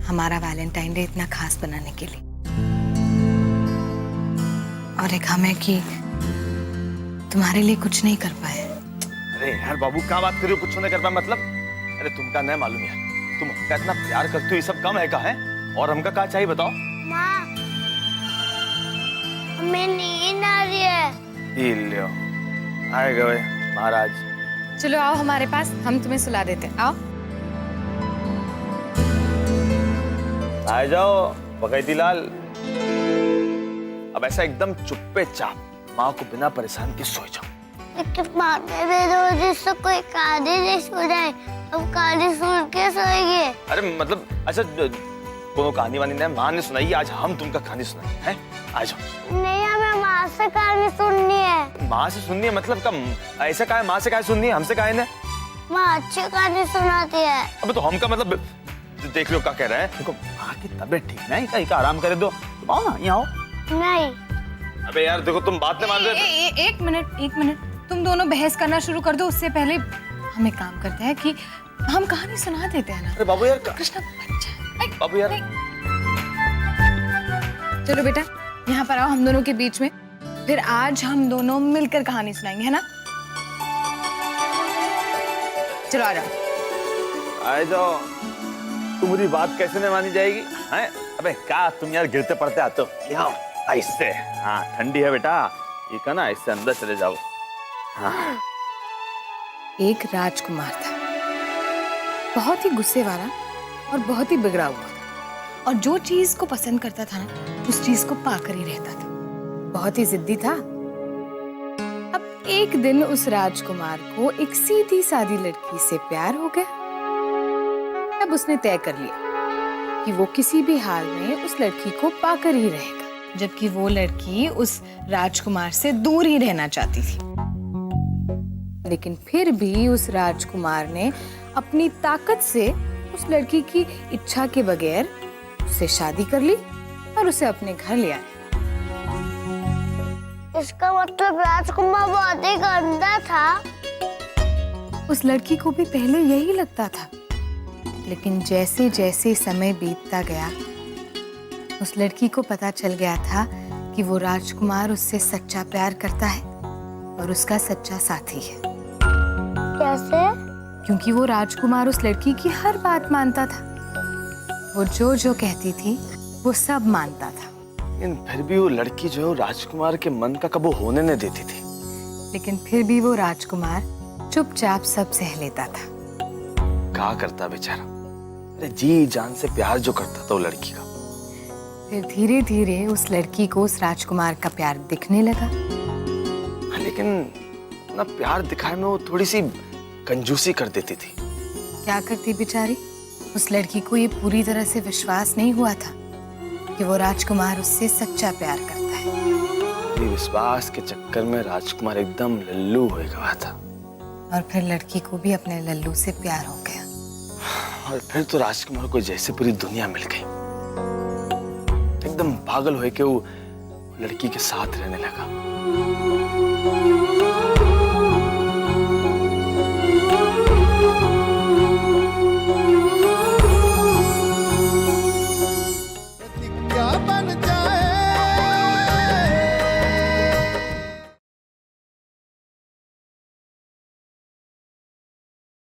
हमारा Valentine day इतना खास बनाने के लिए। और एक हमें कि तुम्हारे लिए कुछ नहीं कर पाए। अरे यार बाबू, क्या बात कर रहे हो? कुछ नहीं कर पाए मतलब? अरे तुमका नहीं मालूम यार, तुम हमका इतना प्यार करते हो, ये सब कम है का है? और हमका क्या चाहिए बताओ? माँ, हमें नींद आ रही है। लो आए गए महाराज। चलो आओ हमारे पास, हम तुम्हें सुला देते हैं। आओ आ जाओ बगैती लाल। अब ऐसा एकदम चुप्पे चाप माँ को बिना परेशान के सो जाओ। लेकिन मारने दे दो जिससे कोई कहानी नहीं सुनाए। हम कहानी सुन के सोएंगे। अरे मतलब अच्छा कोनो कहानी वानी नहीं, माँ ने सुनाई, आज हम तुमका कहानी सुनाई है। आ जाओ। नहीं, हमें माँ से कहानी सुननी है। माँ से सुननी है मतलब कम ऐसा का है? माँ से क्या सुननी है, हमसे काहे ने? माँ अच्छी कहानी सुनाती है। अब तो हमका मतलब देख लो क्या कह रहा है। देखो माँ की तबीयत ठीक नहीं, इका आराम करे दो। तुम आओ ना, यहाँ आओ। नहीं। अबे यार देखो तुम बात नहीं मान रहे। एक मिनट, तुम दोनों बहस करना शुरू कर दो, उससे पहले हम एक काम करते हैं कि हम कहानी सुना देते हैं ना। अरे बाबू यार, कृष्णा बच्चा। बाबू यार। चलो बेटा यहाँ पर आओ हम दोनों के बीच में, फिर आज हम दोनों मिलकर कहानी सुनाएंगे, है ना? चलो आ जाओ। आ जाओ। तुम्हारी बात कैसे नहीं मानी जाएगी हैं? अबे क्या तुम यार गिरते पड़ते आते हो? यहाँ ऐसे, हाँ ठंडी है बेटा, ये का ना ऐसे अंदर चले जाओ। हाँ। एक राजकुमार था, बहुत ही गुस्से वाला और बहुत ही बिगड़ा हुआ, और जो चीज को पसंद करता था ना उस चीज को पाकर ही रहता था। बहुत ही जिद्दी था। अब एक दिन उस राजकुमार को एक सीधी सादी लड़की से प्यार हो गया। अब उसने तय कर लिया कि वो किसी भी हाल में उस लड़की को पाकर ही रहेगा, जबकि वो लड़की उस राजकुमार से दूर ही रहना चाहती थी। लेकिन फिर भी उस राजकुमार ने अपनी ताकत से उस लड़की की इच्छा के बगैर उससे शादी कर ली और उसे अपने घर ले आया। इसका मतलब राजकुमार बहुत ही गंदा था। उस लड़की को भी पहले यही लगता था, लेकिन जैसे जैसे समय बीतता गया उस लड़की को पता चल गया था कि वो राजकुमार उससे सच्चा प्यार करता है और उसका सच्चा साथी है। कैसे? क्योंकि वो राजकुमार उस लड़की की हर बात मानता था। वो जो जो कहती थी वो सब मानता था। लेकिन फिर भी वो लड़की जो है वो राजकुमार के मन का कबू होने नहीं देती थी। लेकिन फिर भी वो राजकुमार चुपचाप सब सह लेता था। क्या करता बेचारा? अरे जी जान से प्यार जो करता था वो लड़की का। फिर धीरे धीरे उस लड़की को उस राजकुमार का प्यार दिखने लगा। लेकिन ना प्यार दिखाने में वो थोड़ी सी कंजूसी कर देती थी। क्या करती बेचारी? उस लड़की को ये पूरी तरह से विश्वास नहीं हुआ था कि वो राजकुमार उससे सच्चा प्यार करता है। ये विश्वास के चक्कर में राजकुमार एकदम लल्लू हो गया था। और फिर लड़की को भी अपने लल्लू से प्यार हो गया। और फिर तो राजकुमार को जैसे पूरी दुनिया मिल गई। एकदम पागल हो के वो लड़की के साथ रहने लगा।